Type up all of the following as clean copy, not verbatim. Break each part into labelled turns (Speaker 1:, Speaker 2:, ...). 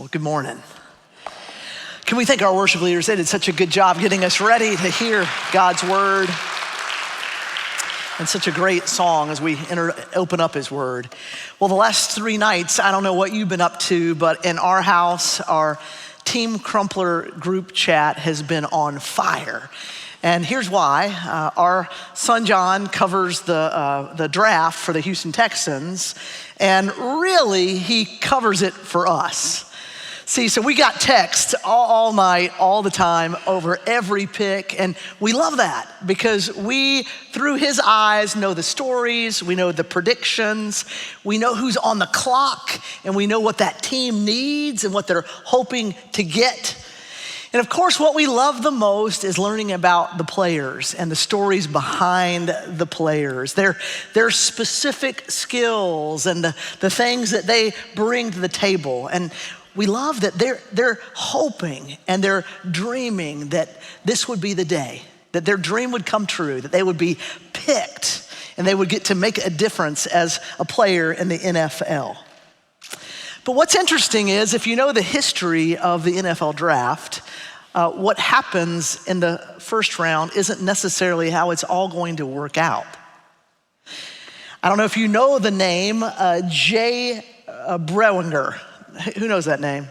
Speaker 1: Well, good morning. Can we thank our worship leaders? They did such a good job getting us ready to hear God's word. And such a great song as we open up his word. Well, the last 3 nights, I don't know what you've been up to, but in our house, our Team Crumpler group chat has been on fire. And here's why. Our son John covers the draft for the Houston Texans, and really he covers it for us. See, so we got texts all night, all the time, over every pick, and we love that because we, through his eyes, know the stories, we know the predictions, we know who's on the clock, and we know what that team needs and what they're hoping to get. And of course, what we love the most is learning about the players and the stories behind the players, their specific skills and the things that they bring to the table. And we love that they're hoping and they're dreaming that this would be the day, that their dream would come true, that they would be picked and they would get to make a difference as a player in the NFL. But what's interesting is if you know the history of the NFL draft, what happens in the first round isn't necessarily how it's all going to work out. I don't know if you know the name Jay Brewinger. Who knows that name?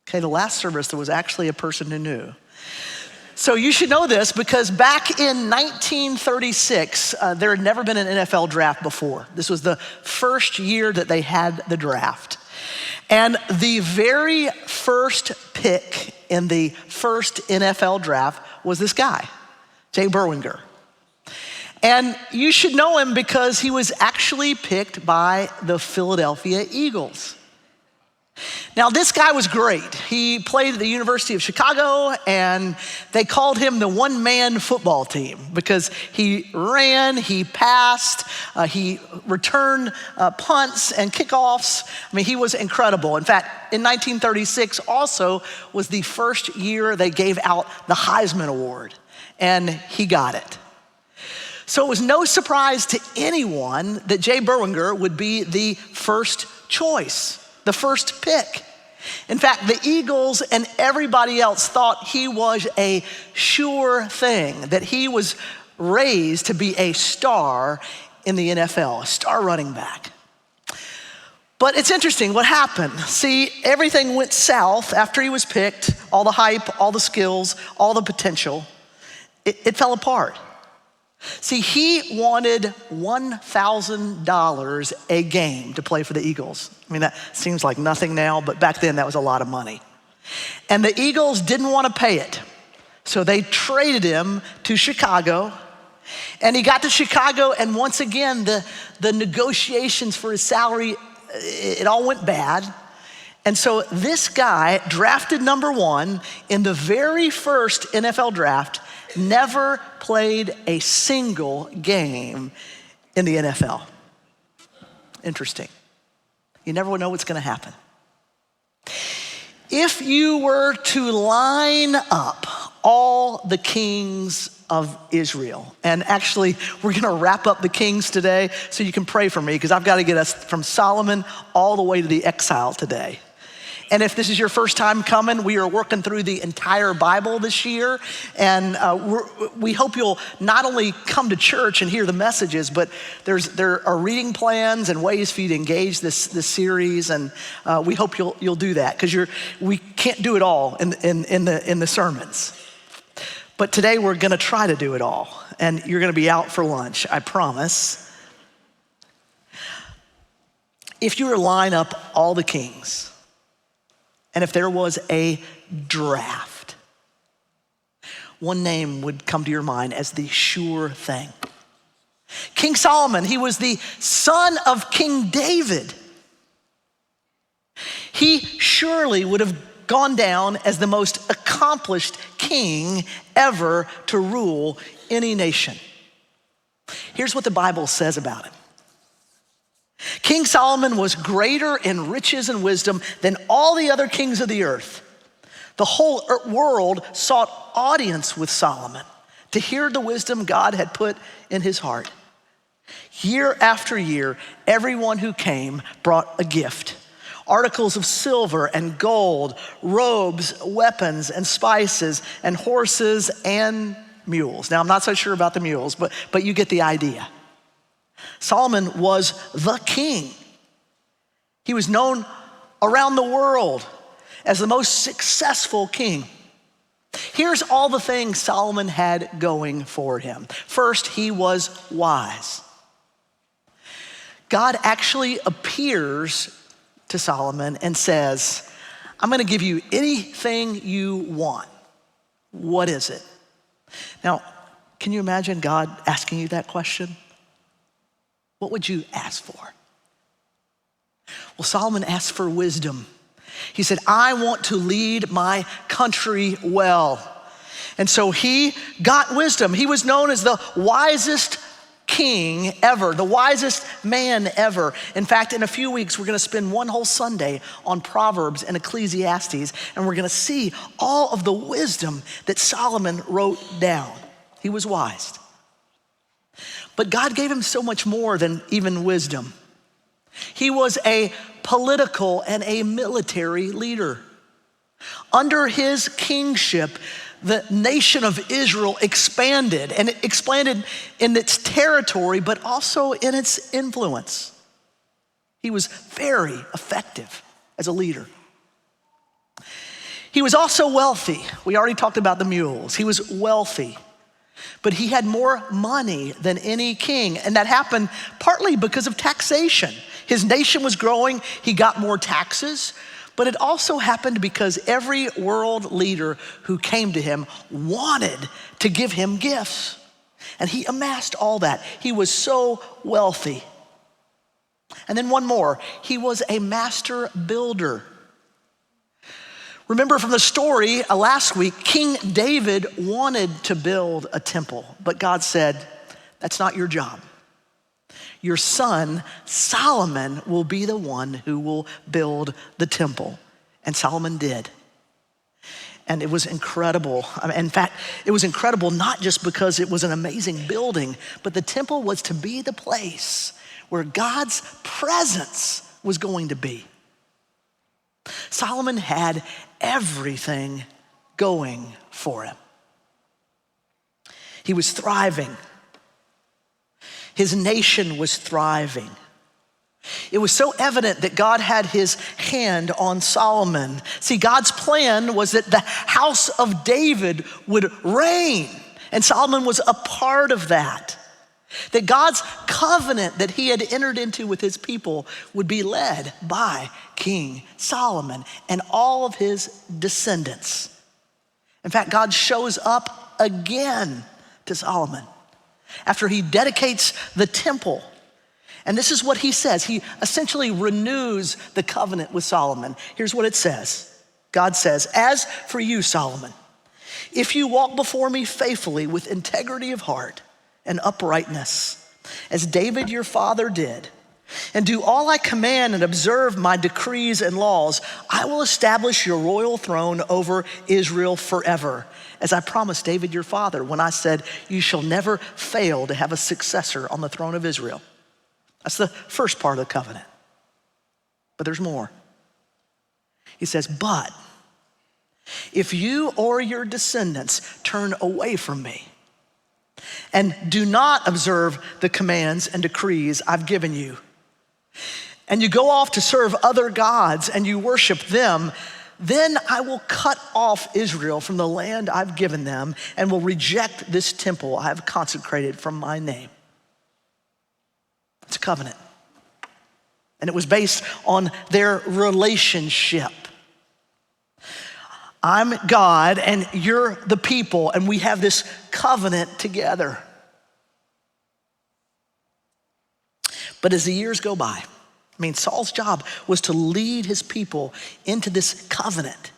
Speaker 1: Okay, the last service, there was actually a person who knew. So you should know this because back in 1936, there had never been an NFL draft before. This was the first year that they had the draft. And the very first pick in the first NFL draft was this guy, Jay Brewinger. And you should know him because he was actually picked by the Philadelphia Eagles. Now, this guy was great. He played at the University of Chicago, and they called him the one-man football team because he ran, he passed, he returned punts and kickoffs. I mean, he was incredible. In fact, in 1936 also was the first year they gave out the Heisman Award, and he got it. So it was no surprise to anyone that Jay Brewinger would be the first choice, the first pick. In fact, the Eagles and everybody else thought he was a sure thing, that he was raised to be a star in the NFL, a star running back. But it's interesting what happened. See, everything went south after he was picked, all the hype, all the skills, all the potential. It fell apart. See, he wanted $1,000 a game to play for the Eagles. I mean, that seems like nothing now, but back then that was a lot of money. And the Eagles didn't want to pay it. So they traded him to Chicago. And he got to Chicago, and once again, the negotiations for his salary, it all went bad. And so this guy, drafted number 1 in the very first NFL draft, never played a single game in the NFL. Interesting. You never know what's going to happen. If you were to line up all the kings of Israel, and actually we're going to wrap up the kings today, so you can pray for me because I've got to get us from Solomon all the way to the Exile today. And if this is your first time coming, we are working through the entire Bible this year. And we hope you'll not only come to church and hear the messages, but there are reading plans and ways for you to engage this series. And we hope you'll do that because we can't do it all in the sermons. But today we're gonna try to do it all. And you're gonna be out for lunch, I promise. If you were to line up all the kings, and if there was a draft, one name would come to your mind as the sure thing. King Solomon, he was the son of King David. He surely would have gone down as the most accomplished king ever to rule any nation. Here's what the Bible says about him. King Solomon was greater in riches and wisdom than all the other kings of the earth. The whole world sought audience with Solomon to hear the wisdom God had put in his heart. Year after year, everyone who came brought a gift. articles of silver and gold, robes, weapons, and spices, and horses and mules. Now, I'm not so sure about the mules, but you get the idea. Solomon was the king. He was known around the world as the most successful king. Here's all the things Solomon had going for him. First, he was wise. God actually appears to Solomon and says, I'm gonna give you anything you want. What is it? Now, can you imagine God asking you that question? What would you ask for? Well, Solomon asked for wisdom. He said, I want to lead my country well. And so he got wisdom. He was known as the wisest king ever, the wisest man ever. In fact, in a few weeks, we're gonna spend one whole Sunday on Proverbs and Ecclesiastes, and we're gonna see all of the wisdom that Solomon wrote down. He was wise. But God gave him so much more than even wisdom. He was a political and a military leader. Under his kingship, the nation of Israel expanded, and it expanded in its territory, but also in its influence. He was very effective as a leader. He was also wealthy. We already talked about the mules. He was wealthy, but he had more money than any king, and that happened partly because of taxation. His nation was growing, he got more taxes, but it also happened because every world leader who came to him wanted to give him gifts. And he amassed all that. He was so wealthy. And then one more, he was a master builder. Remember from the story last week, King David wanted to build a temple, but God said, that's not your job. Your son, Solomon, will be the one who will build the temple. And Solomon did. And it was incredible. In fact, it was incredible not just because it was an amazing building, but the temple was to be the place where God's presence was going to be. Solomon had everything going for him. He was thriving. His nation was thriving. It was so evident that God had his hand on Solomon. See, God's plan was that the house of David would reign, and Solomon was a part of that. That God's covenant that he had entered into with his people would be led by King Solomon and all of his descendants. In fact, God shows up again to Solomon after he dedicates the temple. And this is what he says. He essentially renews the covenant with Solomon. Here's what it says. God says, as for you, Solomon, if you walk before me faithfully with integrity of heart and uprightness, as David your father did, and do all I command and observe my decrees and laws, I will establish your royal throne over Israel forever, as I promised David your father when I said, you shall never fail to have a successor on the throne of Israel. That's the first part of the covenant. But there's more. He says, but if you or your descendants turn away from me and do not observe the commands and decrees I've given you, and you go off to serve other gods and you worship them, then I will cut off Israel from the land I've given them and will reject this temple I have consecrated from my name. It's a covenant. And it was based on their relationship. I'm God and you're the people, and we have this covenant together. But as the years go by, Saul's job was to lead his people into this covenant.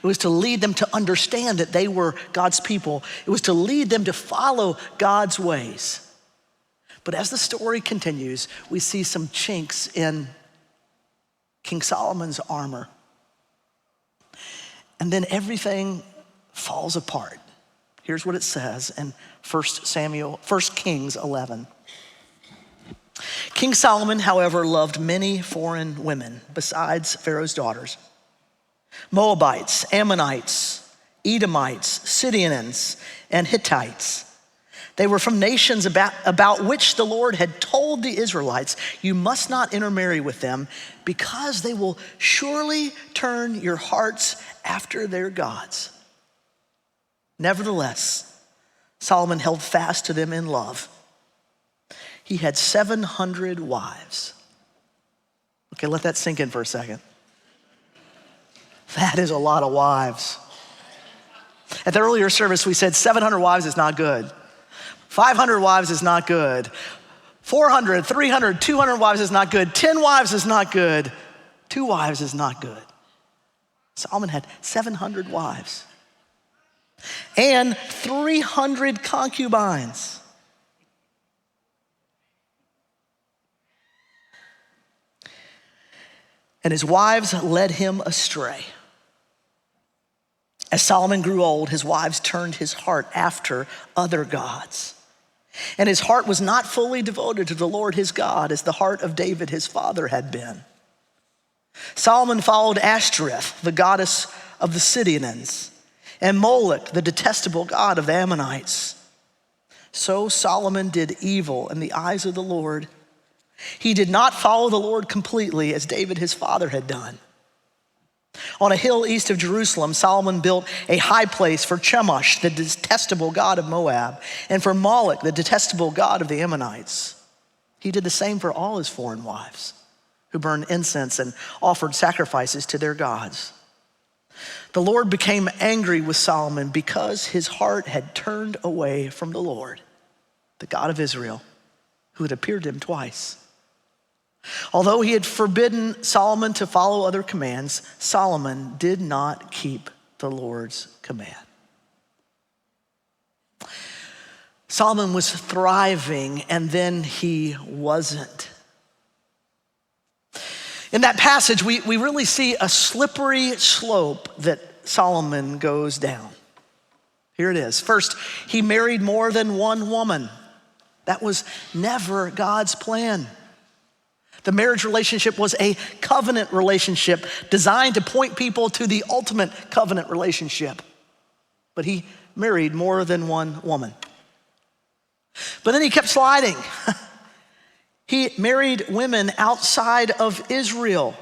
Speaker 1: It was to lead them to understand that they were God's people. It was to lead them to follow God's ways. But as the story continues, we see some chinks in King Solomon's armor. And then everything falls apart. Here's what it says in 1 Kings 11. King Solomon, however, loved many foreign women besides Pharaoh's daughters: Moabites, Ammonites, Edomites, Sidonians, and Hittites. They were from nations about which the Lord had told the Israelites, "You must not intermarry with them, because they will surely turn your hearts after their gods." Nevertheless, Solomon held fast to them in love. He had 700 wives. Okay, let that sink in for a second. That is a lot of wives. At the earlier service, we said 700 wives is not good. 500 wives is not good. 400, 300, 200 wives is not good. 10 wives is not good. 2 wives is not good. Solomon had 700 wives and 300 concubines. And his wives led him astray. As Solomon grew old, his wives turned his heart after other gods. And his heart was not fully devoted to the Lord his God, as the heart of David his father had been. Solomon followed Ashtoreth, the goddess of the Sidonians, and Moloch, the detestable god of the Ammonites. So Solomon did evil in the eyes of the Lord. He did not follow the Lord completely, as David his father had done. On a hill east of Jerusalem, Solomon built a high place for Chemosh, the detestable god of Moab, and for Moloch, the detestable god of the Ammonites. He did the same for all his foreign wives, who burned incense and offered sacrifices to their gods. The Lord became angry with Solomon because his heart had turned away from the Lord, the God of Israel, who had appeared to him twice. Although he had forbidden Solomon to follow other commands, Solomon did not keep the Lord's command. Solomon was thriving, and then he wasn't. In that passage, we really see a slippery slope that Solomon goes down. Here it is. First, he married more than one woman. That was never God's plan. The marriage relationship was a covenant relationship designed to point people to the ultimate covenant relationship. But he married more than one woman. But then he kept sliding. He married women outside of Israel.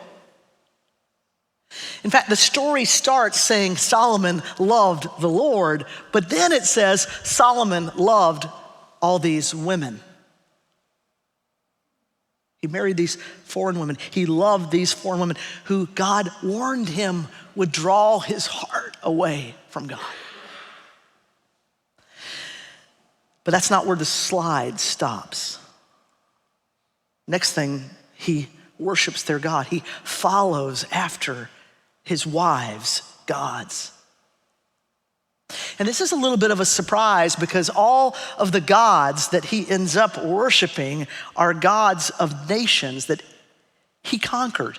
Speaker 1: In fact, the story starts saying Solomon loved the Lord, but then it says Solomon loved all these women. He married these foreign women. He loved these foreign women who God warned him would draw his heart away from God. But that's not where the slide stops. Next thing, he worships their God. He follows after his wives' gods. And this is a little bit of a surprise because all of the gods that he ends up worshiping are gods of nations that he conquered.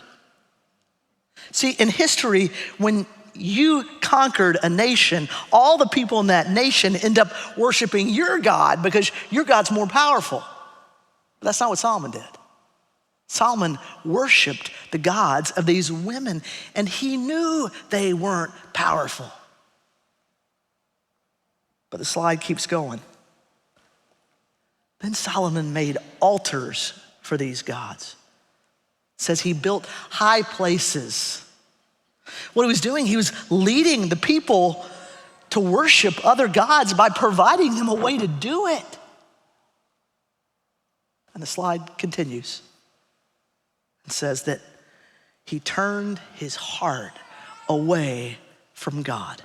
Speaker 1: See, in history, when you conquered a nation, all the people in that nation end up worshiping your God because your God's more powerful. But that's not what Solomon did. Solomon worshiped the gods of these women, and he knew they weren't powerful. But the slide keeps going. Then Solomon made altars for these gods. It says he built high places. What he was doing, he was leading the people to worship other gods by providing them a way to do it. And the slide continues. It says that he turned his heart away from God.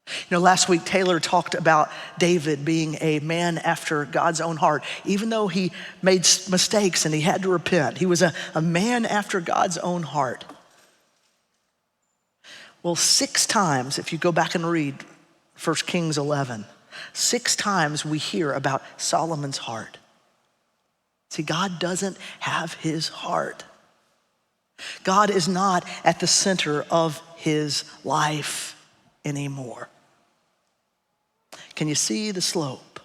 Speaker 1: You know, last week Taylor talked about David being a man after God's own heart. Even though he made mistakes and he had to repent, he was a man after God's own heart. Well, 6 times, if you go back and read 1 Kings 11, 6 times we hear about Solomon's heart. See, God doesn't have his heart. God is not at the center of his life anymore. Can you see the slope?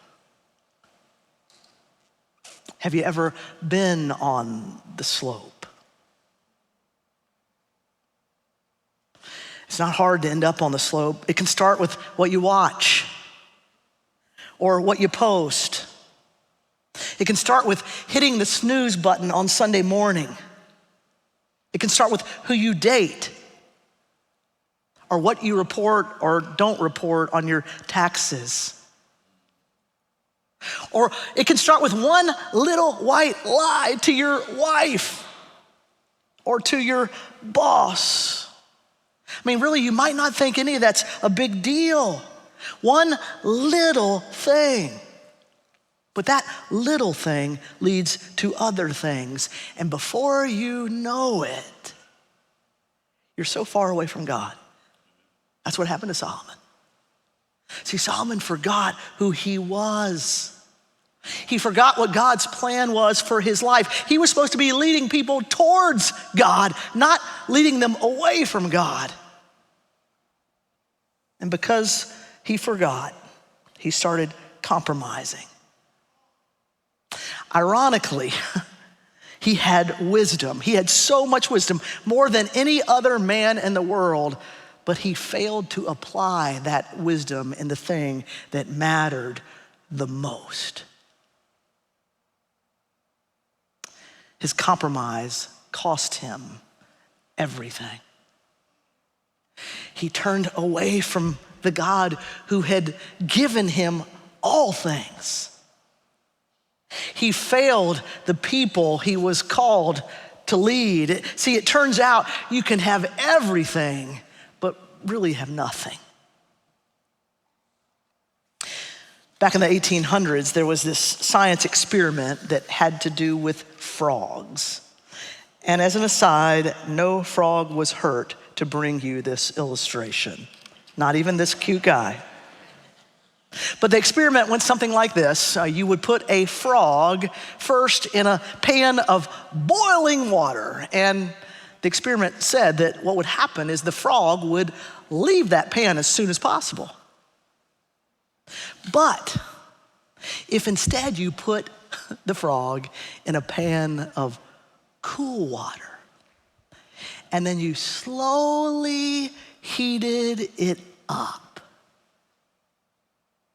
Speaker 1: Have you ever been on the slope? It's not hard to end up on the slope. It can start with what you watch or what you post. It can start with hitting the snooze button on Sunday morning. It can start with who you date or what you report or don't report on your taxes. Or it can start with one little white lie to your wife or to your boss. I mean, really, you might not think any of that's a big deal. One little thing. But that little thing leads to other things. And before you know it, you're so far away from God. That's what happened to Solomon. See, Solomon forgot who he was. He forgot what God's plan was for his life. He was supposed to be leading people towards God, not leading them away from God. And because he forgot, he started compromising. Ironically, he had wisdom. He had so much wisdom, more than any other man in the world, but he failed to apply that wisdom in the thing that mattered the most. His compromise cost him everything. He turned away from the God who had given him all things. He failed the people he was called to lead. See, it turns out you can have everything, but really have nothing. Back in the 1800s, there was this science experiment that had to do with frogs. And as an aside, no frog was hurt to bring you this illustration. Not even this cute guy. But the experiment went something like this. You would put a frog first in a pan of boiling water. And the experiment said that what would happen is the frog would leave that pan as soon as possible. But if instead you put the frog in a pan of cool water, and then you slowly heated it up,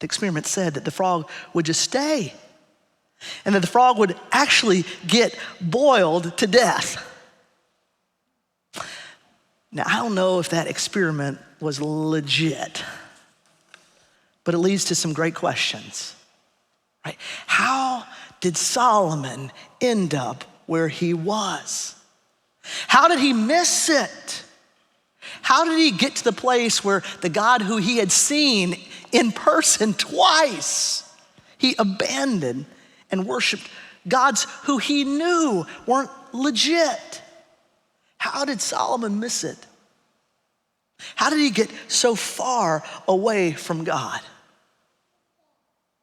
Speaker 1: the experiment said that the frog would just stay, and that the frog would actually get boiled to death. Now, I don't know if that experiment was legit, but it leads to some great questions, right? How did Solomon end up where he was? How did he miss it? How did he get to the place where the God who he had seen in person twice, he abandoned and worshiped gods who he knew weren't legit? How did Solomon miss it? How did he get so far away from God?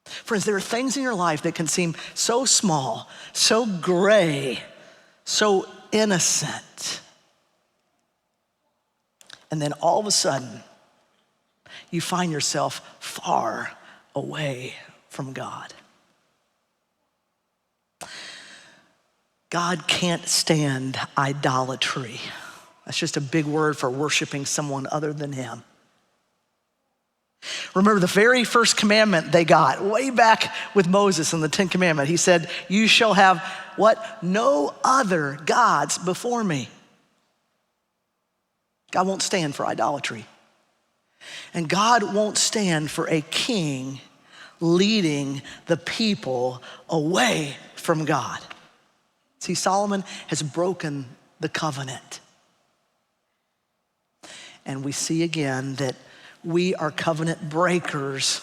Speaker 1: Friends, there are things in your life that can seem so small, so gray, so innocent. And then all of a sudden, you find yourself far away from God. God can't stand idolatry. That's just a big word for worshiping someone other than him. Remember the very first commandment they got way back with Moses in the 10th commandment. He said, you shall have what? No other gods before me. God won't stand for idolatry. And God won't stand for a king leading the people away from God. See, Solomon has broken the covenant. And we see again that we are covenant breakers.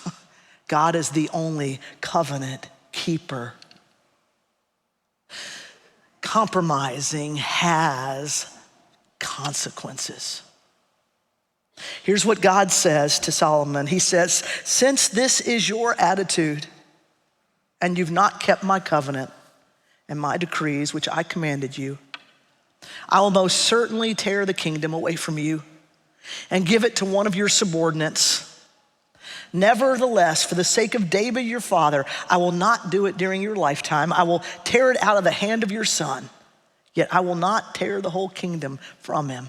Speaker 1: God is the only covenant keeper. Compromising has consequences. Here's what God says to Solomon. He says, since this is your attitude and you've not kept my covenant and my decrees, which I commanded you, I will most certainly tear the kingdom away from you and give it to one of your subordinates. Nevertheless, for the sake of David your father, I will not do it during your lifetime. I will tear it out of the hand of your son. Yet I will not tear the whole kingdom from him,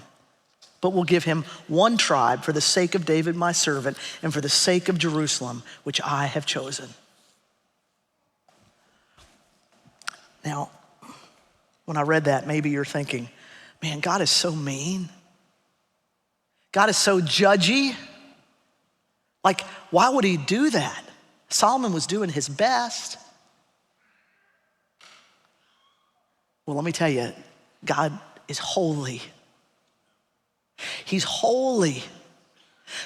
Speaker 1: but will give him one tribe for the sake of David my servant and for the sake of Jerusalem, which I have chosen. Now, when I read that, maybe you're thinking, man, God is so mean. God is so judgy. Like, why would he do that? Solomon was doing his best. Well, let me tell you, God is holy. He's holy.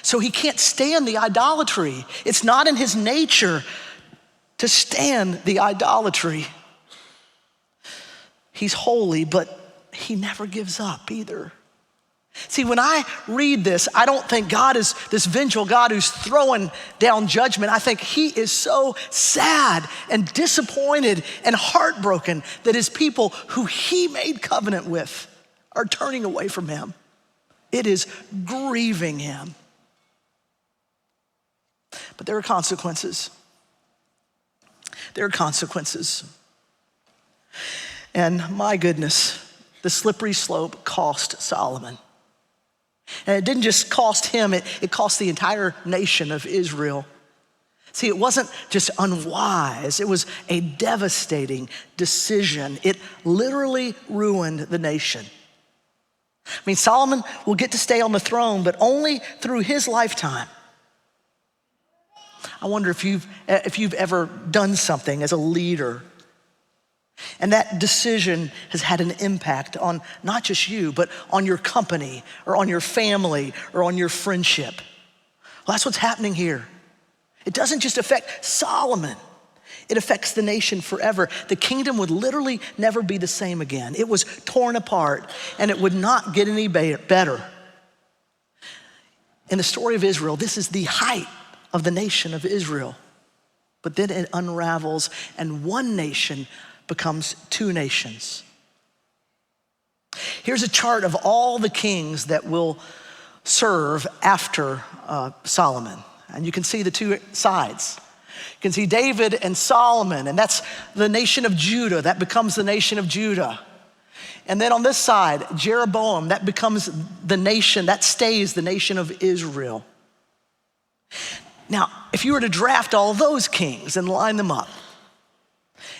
Speaker 1: So he can't stand the idolatry. It's not in his nature to stand the idolatry. He's holy, but he never gives up either. See, when I read this, I don't think God is this vengeful God who's throwing down judgment. I think he is so sad and disappointed and heartbroken that his people who he made covenant with are turning away from him. It is grieving him. But there are consequences. There are consequences. And my goodness, the slippery slope cost Solomon. And it didn't just cost him, it cost the entire nation of Israel. See, it wasn't just unwise, it was a devastating decision. It literally ruined the nation. I mean, Solomon will get to stay on the throne, but only through his lifetime. I wonder if you've ever done something as a leader, and that decision has had an impact on not just you, but on your company or on your family or on your friendship. Well, that's what's happening here. It doesn't just affect Solomon. It affects the nation forever. The kingdom would literally never be the same again. It was torn apart and it would not get any better. In the story of Israel, this is the height of the nation of Israel. But then it unravels and one nation becomes two nations. Here's a chart of all the kings that will serve after Solomon. And you can see the two sides. You can see David and Solomon, and that's the nation of Judah. That becomes the nation of Judah. And then on this side, Jeroboam, that becomes the nation, that stays the nation of Israel. Now, if you were to draft all those kings and line them up,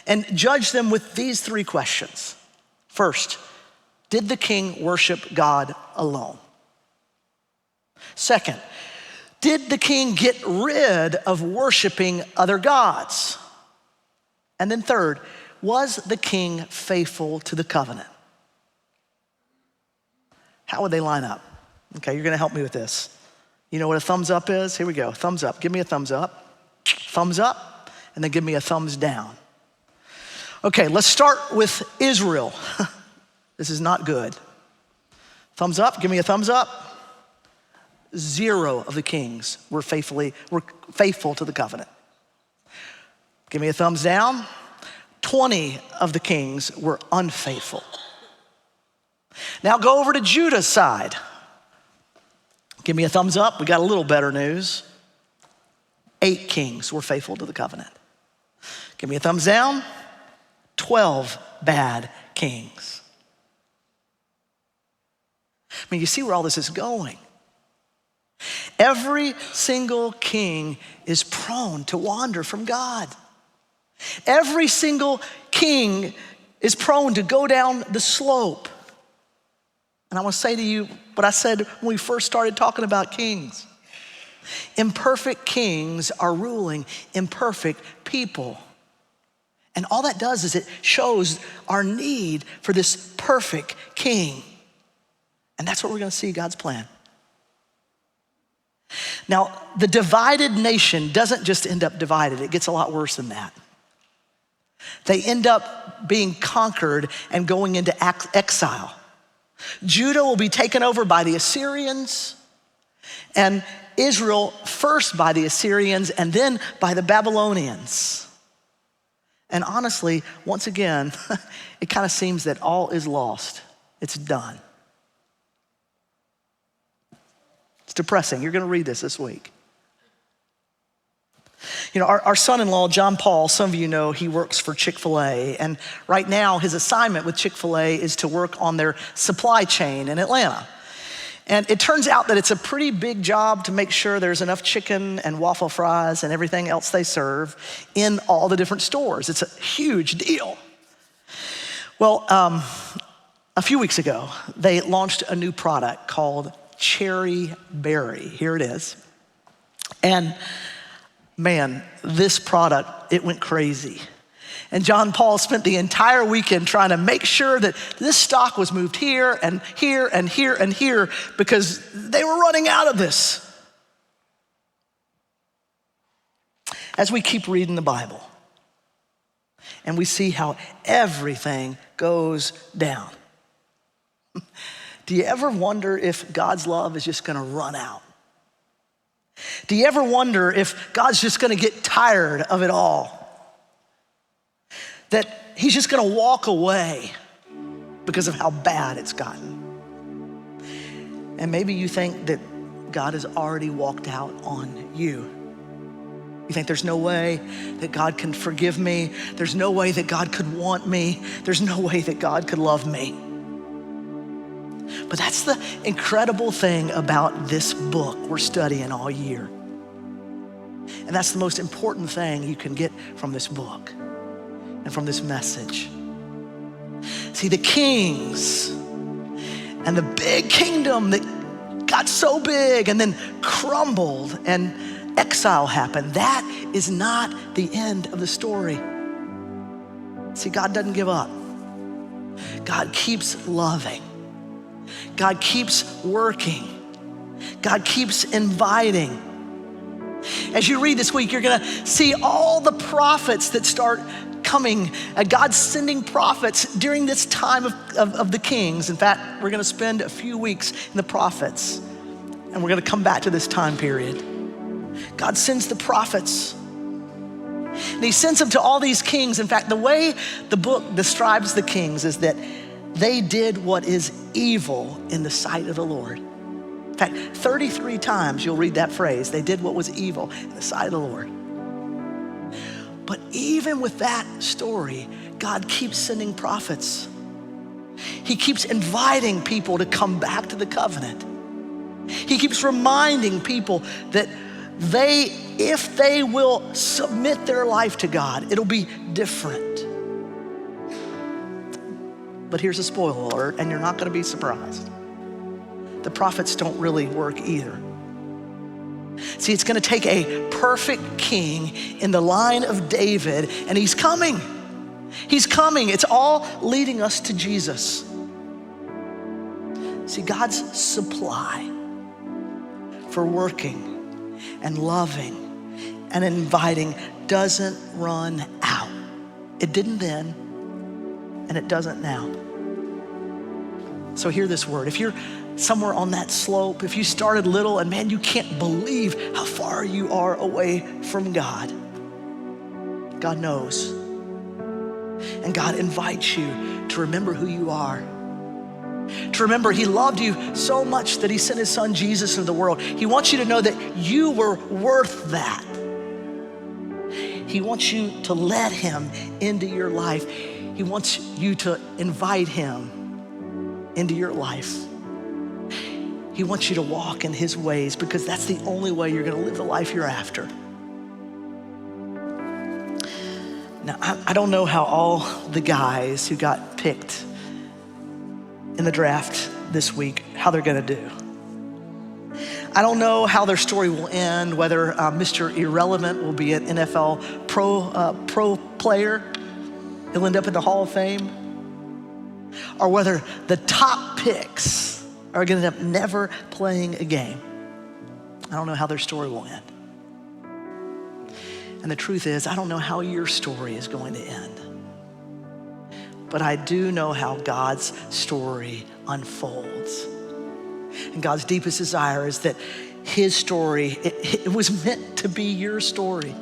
Speaker 1: and judge them with these three questions. First, did the king worship God alone? Second, did the king get rid of worshiping other gods? And then third, was the king faithful to the covenant? How would they line up? Okay, you're gonna help me with this. You know what a thumbs up is? Here we go, thumbs up. Give me a thumbs up, and then give me a thumbs down. Okay, let's start with Israel. This is not good. Thumbs up, give me a thumbs up. 0 of the kings were faithful to the covenant. Give me a thumbs down. 20 of the kings were unfaithful. Now go over to Judah's side. Give me a thumbs up. We got a little better news. 8 kings were faithful to the covenant. Give me a thumbs down. 12 bad kings. I mean, you see where all this is going. Every single king is prone to wander from God. Every single king is prone to go down the slope. And I want to say to you what I said when we first started talking about kings. Imperfect kings are ruling imperfect people. And all that does is it shows our need for this perfect king. And that's what we're gonna see God's plan. Now, the divided nation doesn't just end up divided, it gets a lot worse than that. They end up being conquered and going into exile. Judah will be taken over by the Assyrians, and Israel first by the Assyrians and then by the Babylonians. And honestly, once again, it kind of seems that all is lost. It's done. It's depressing. You're gonna read this week. You know, our son-in-law, John Paul, some of you know, he works for Chick-fil-A. And right now, his assignment with Chick-fil-A is to work on their supply chain in Atlanta. And it turns out that it's a pretty big job to make sure there's enough chicken and waffle fries and everything else they serve in all the different stores. It's a huge deal. Well, a few weeks ago, they launched a new product called Cherry Berry. Here it is. And man, this product, it went crazy. And John Paul spent the entire weekend trying to make sure that this stock was moved here and here and here and here because they were running out of this. As we keep reading the Bible and we see how everything goes down, do you ever wonder if God's love is just gonna run out? Do you ever wonder if God's just gonna get tired of it all? That he's just gonna walk away because of how bad it's gotten? And maybe you think that God has already walked out on you. You think there's no way that God can forgive me. There's no way that God could want me. There's no way that God could love me. But that's the incredible thing about this book we're studying all year. And that's the most important thing you can get from this book and from this message. See, the kings and the big kingdom that got so big and then crumbled and exile happened, that is not the end of the story. See, God doesn't give up. God keeps loving. God keeps working. God keeps inviting. As you read this week, you're gonna see all the prophets that start coming. God's sending prophets during this time of the kings. In fact, we're gonna spend a few weeks in the prophets, and we're gonna come back to this time period. God sends the prophets, and he sends them to all these kings. In fact, the way the book describes the kings is that they did what is evil in the sight of the Lord. In fact, 33 times you'll read that phrase, they did what was evil in the sight of the Lord. But even with that story, God keeps sending prophets. He keeps inviting people to come back to the covenant. He keeps reminding people that if they will submit their life to God, it'll be different. But here's a spoiler alert, and you're not gonna be surprised. The prophets don't really work either. See, it's gonna take a perfect king in the line of David, and he's coming. He's coming. It's all leading us to Jesus. See, God's supply for working and loving and inviting doesn't run out. It didn't then, and it doesn't now. So hear this word. If you're somewhere on that slope, if you started little and man, you can't believe how far you are away from God, God knows. And God invites you to remember who you are. To remember he loved you so much that he sent his son Jesus into the world. He wants you to know that you were worth that. He wants you to let him into your life. He wants you to invite him into your life. He wants you to walk in his ways because that's the only way you're gonna live the life you're after. Now, I don't know how all the guys who got picked in the draft this week, how they're gonna do. I don't know how their story will end, whether Mr. Irrelevant will be an NFL pro player, he'll end up in the Hall of Fame, or whether the top picks are gonna end up never playing a game. I don't know how their story will end. And the truth is, I don't know how your story is going to end. But I do know how God's story unfolds. And God's deepest desire is that his story, it was meant to be your story.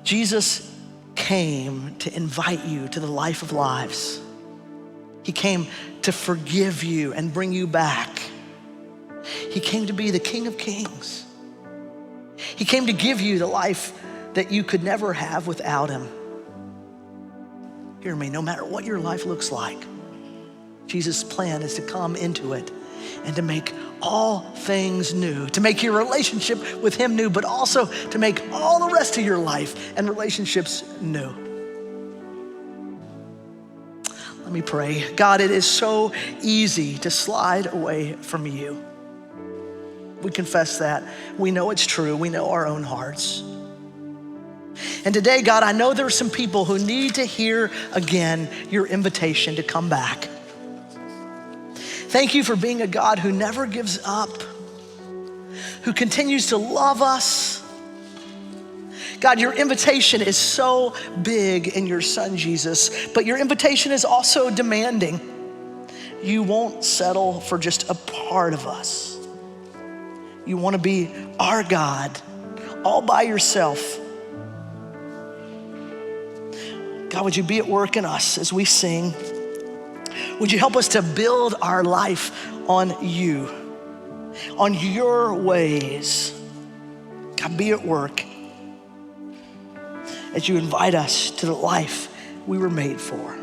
Speaker 1: Jesus came to invite you to the life of lives. He came to forgive you and bring you back. He came to be the King of Kings. He came to give you the life that you could never have without him. Hear me, no matter what your life looks like, Jesus' plan is to come into it and to make all things new, to make your relationship with him new, but also to make all the rest of your life and relationships new. Let me pray. God, it is so easy to slide away from you. We confess that. We know it's true. We know our own hearts. And today, God, I know there are some people who need to hear again your invitation to come back. Thank you for being a God who never gives up, who continues to love us. God, your invitation is so big in your son, Jesus, but your invitation is also demanding. You won't settle for just a part of us. You want to be our God, all by yourself. God, would you be at work in us as we sing? Would you help us to build our life on you, on your ways? God, be at work as you invite us to the life we were made for.